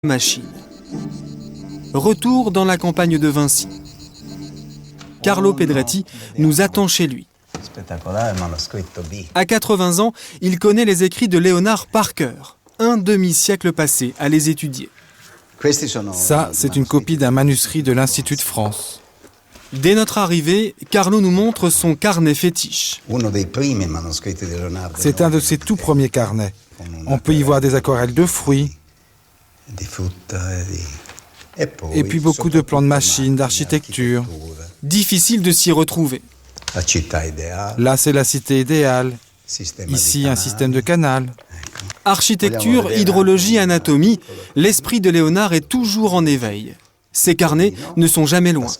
machine. Retour dans la campagne de Vinci. Carlo Pedretti nous attend chez lui. À 80 ans, il connaît les écrits de Léonard par cœur. Un demi-siècle passé à les étudier. Ça, c'est une copie d'un manuscrit de l'Institut de France. Dès notre arrivée, Carlo nous montre son carnet fétiche. C'est un de ses tout premiers carnets. On peut y voir des aquarelles de fruits, et puis beaucoup de plans de machines, d'architecture. Difficile de s'y retrouver. Là, c'est la cité idéale. Ici, un système de canal. Architecture, hydrologie, anatomie, l'esprit de Léonard est toujours en éveil. Ses carnets ne sont jamais loin.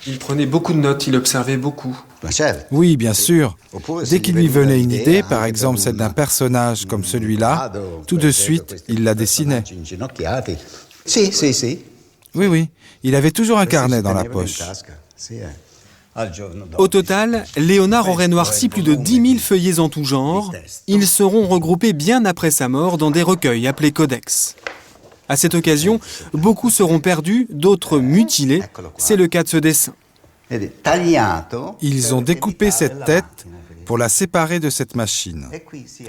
Il prenait beaucoup de notes, il observait beaucoup. Oui, bien sûr. Dès qu'il lui venait une idée, par exemple celle d'un personnage comme celui-là, tout de suite, il la dessinait. Oui, il avait toujours un carnet dans la poche. Au total, Léonard aurait noirci plus de 10 000 feuillets en tout genre. Ils seront regroupés bien après sa mort dans des recueils appelés codex. À cette occasion, beaucoup seront perdus, d'autres mutilés. C'est le cas de ce dessin. Ils ont découpé cette tête pour la séparer de cette machine.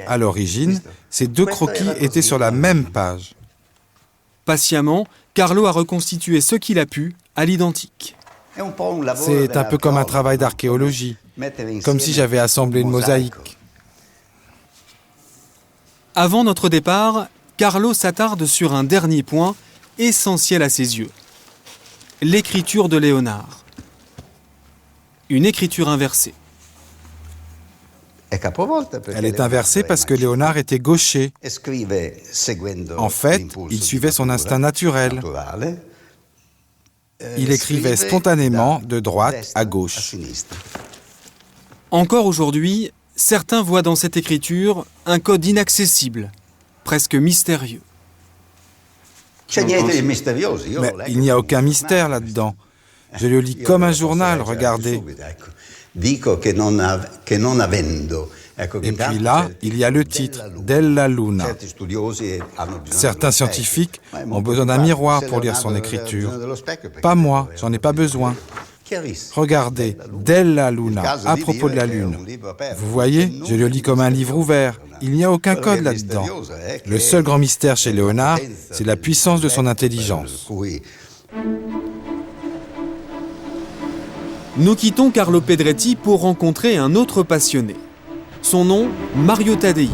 À l'origine, ces deux croquis étaient sur la même page. Patiemment, Carlo a reconstitué ce qu'il a pu à l'identique. C'est un peu comme un travail d'archéologie, comme si j'avais assemblé une mosaïque. Avant notre départ, Carlo s'attarde sur un dernier point, essentiel à ses yeux. L'écriture de Léonard. Une écriture inversée. Elle est inversée parce que Léonard était gaucher. En fait, il suivait son instinct naturel. Il écrivait spontanément de droite à gauche. Encore aujourd'hui, certains voient dans cette écriture un code inaccessible, presque mystérieux. Mais il n'y a aucun mystère là-dedans. Je le lis comme un journal, regardez. Et puis là, il y a le titre, Della Luna. Certains scientifiques ont besoin d'un miroir pour lire son écriture. Pas moi, j'en ai pas besoin. Regardez, Della Luna, à propos de la Lune. Vous voyez, je le lis comme un livre ouvert. Il n'y a aucun code là-dedans. Le seul grand mystère chez Léonard, c'est la puissance de son intelligence. Nous quittons Carlo Pedretti pour rencontrer un autre passionné. Son nom, Mario Taddei.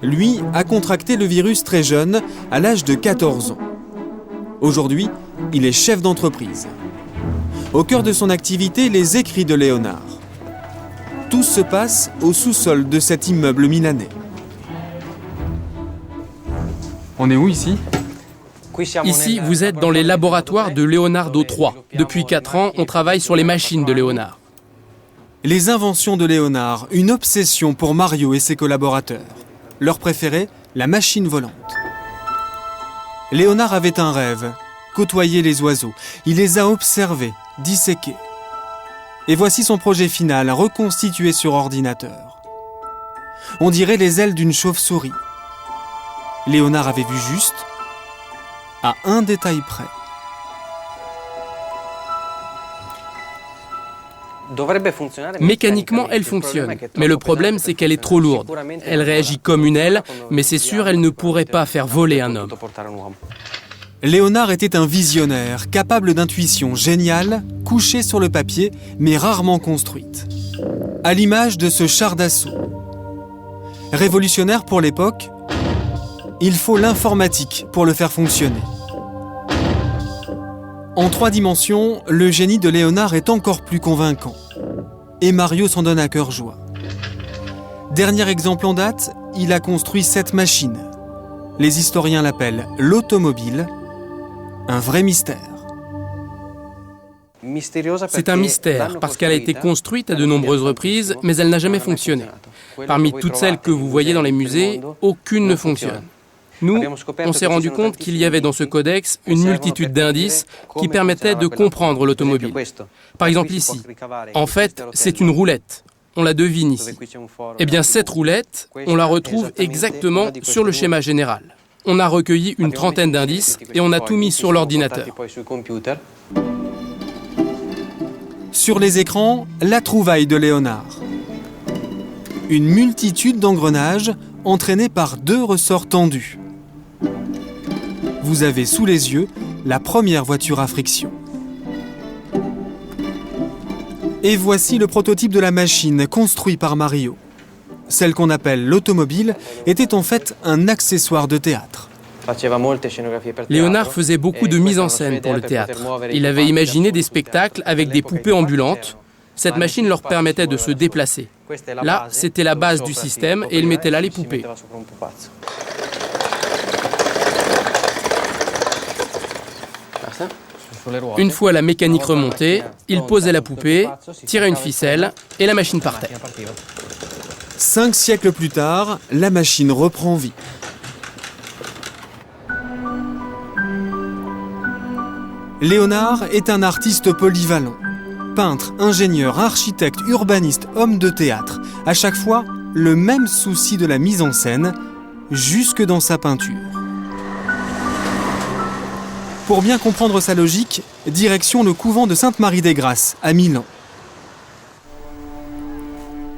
Lui a contracté le virus très jeune, à l'âge de 14 ans. Aujourd'hui, il est chef d'entreprise. Au cœur de son activité, les écrits de Léonard. Tout se passe au sous-sol de cet immeuble milanais. On est où ici ? Ici, vous êtes dans les laboratoires de Leonardo III. Depuis 4 ans, on travaille sur les machines de Léonard. Les inventions de Léonard, une obsession pour Mario et ses collaborateurs. Leur préféré, la machine volante. Léonard avait un rêve, côtoyer les oiseaux. Il les a observés, disséqués. Et voici son projet final, reconstitué sur ordinateur. On dirait les ailes d'une chauve-souris. Léonard avait vu juste, à un détail près. Mécaniquement, elle fonctionne. Mais le problème, c'est qu'elle est trop lourde. Elle réagit comme une aile, mais c'est sûr, elle ne pourrait pas faire voler un homme. Léonard était un visionnaire, capable d'intuition géniale, couchée sur le papier, mais rarement construite. À l'image de ce char d'assaut. Révolutionnaire pour l'époque, il faut l'informatique pour le faire fonctionner. En 3 dimensions, le génie de Léonard est encore plus convaincant. Et Mario s'en donne à cœur joie. Dernier exemple en date, il a construit cette machine. Les historiens l'appellent l'automobile. Un vrai mystère. C'est un mystère parce qu'elle a été construite à de nombreuses reprises, mais elle n'a jamais fonctionné. Parmi toutes celles que vous voyez dans les musées, aucune ne fonctionne. Nous, on s'est rendu compte qu'il y avait dans ce codex une multitude d'indices qui permettaient de comprendre l'automobile. Par exemple ici, en fait, c'est une roulette. On la devine ici. Eh bien, cette roulette, on la retrouve exactement sur le schéma général. on a recueilli une trentaine d'indices et on a tout mis sur l'ordinateur. Sur les écrans, la trouvaille de Léonard. Une multitude d'engrenages entraînés par 2 ressorts tendus. Vous avez sous les yeux la première voiture à friction. Et voici le prototype de la machine construit par Mario. Celle qu'on appelle l'automobile était en fait un accessoire de théâtre. Léonard faisait beaucoup de mise en scène pour le théâtre. Il avait imaginé des spectacles avec des poupées ambulantes. Cette machine leur permettait de se déplacer. Là, c'était la base du système et il mettait là les poupées. Une fois la mécanique remontée, il posait la poupée, tirait une ficelle et la machine partait. 5 siècles plus tard, la machine reprend vie. Léonard est un artiste polyvalent. Peintre, ingénieur, architecte, urbaniste, homme de théâtre. À chaque fois, le même souci de la mise en scène, jusque dans sa peinture. Pour bien comprendre sa logique, direction le couvent de Sainte-Marie-des-Grâces, à Milan.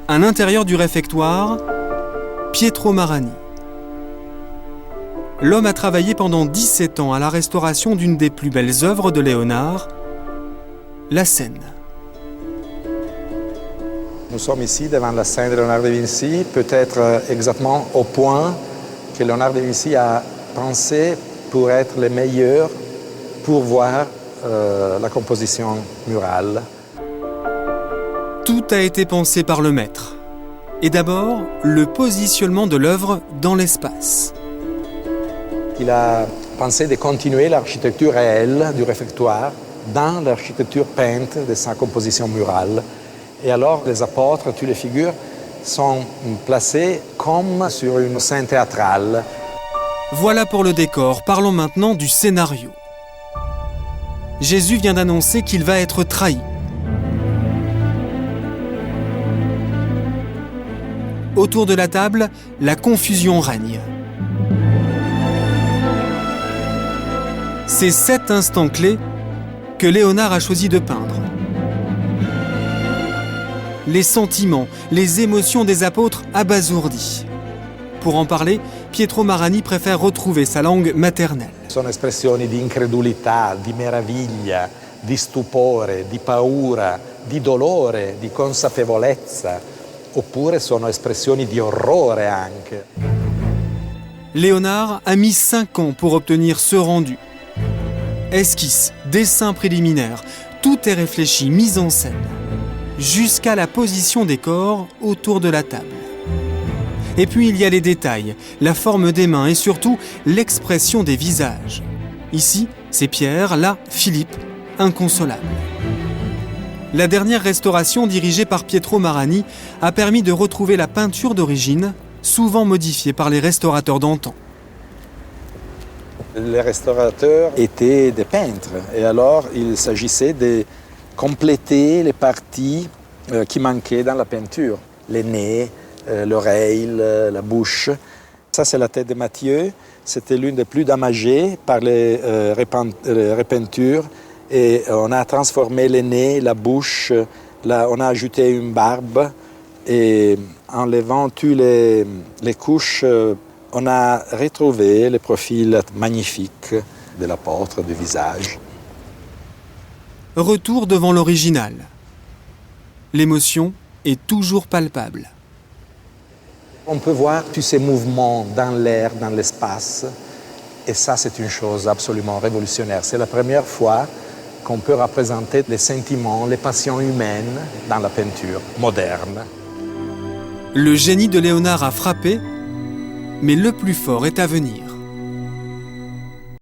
À l'intérieur du réfectoire, Pietro Marani. L'homme a travaillé pendant 17 ans à la restauration d'une des plus belles œuvres de Léonard, la Scène. Nous sommes ici devant la scène de Léonard de Vinci, peut-être exactement au point que Léonard de Vinci a pensé pour être le meilleur pour voir la composition murale. Tout a été pensé par le maître. Et d'abord, le positionnement de l'œuvre dans l'espace. Il a pensé de continuer l'architecture réelle du réfectoire dans l'architecture peinte de sa composition murale. Et alors, les apôtres, toutes les figures, sont placées comme sur une scène théâtrale. Voilà pour le décor. Parlons maintenant du scénario. Jésus vient d'annoncer qu'il va être trahi. Autour de la table, la confusion règne. C'est cet instant clé que Léonard a choisi de peindre. Les sentiments, les émotions des apôtres abasourdis. Pour en parler, Pietro Marani préfère retrouver sa langue maternelle. Sono espressioni di incredulità, di meraviglia, di stupore, di paura, di dolore, di consapevolezza, oppure sono espressioni di orrore anche. Léonard a mis 5 ans pour obtenir ce rendu. Esquisse, dessin préliminaire, tout est réfléchi, mis en scène, jusqu'à la position des corps autour de la table. Et puis il y a les détails, la forme des mains et surtout l'expression des visages. Ici, c'est Pierre, là, Philippe, inconsolable. La dernière restauration dirigée par Pietro Marani a permis de retrouver la peinture d'origine, souvent modifiée par les restaurateurs d'antan. Les restaurateurs étaient des peintres et alors il s'agissait de compléter les parties qui manquaient dans la peinture. Les nez, l'oreille, la bouche. Ça, c'est la tête de Matthieu. C'était l'une des plus damagées par les repeintures. Et on a transformé les nez, la bouche. Là, on a ajouté une barbe. Et en levant toutes les couches, on a retrouvé le profil magnifique de l'apôtre, du visage. Retour devant l'original. L'émotion est toujours palpable. On peut voir tous ces mouvements dans l'air, dans l'espace. Et ça, c'est une chose absolument révolutionnaire. C'est la première fois qu'on peut représenter les sentiments, les passions humaines dans la peinture moderne. Le génie de Léonard a frappé, mais le plus fort est à venir.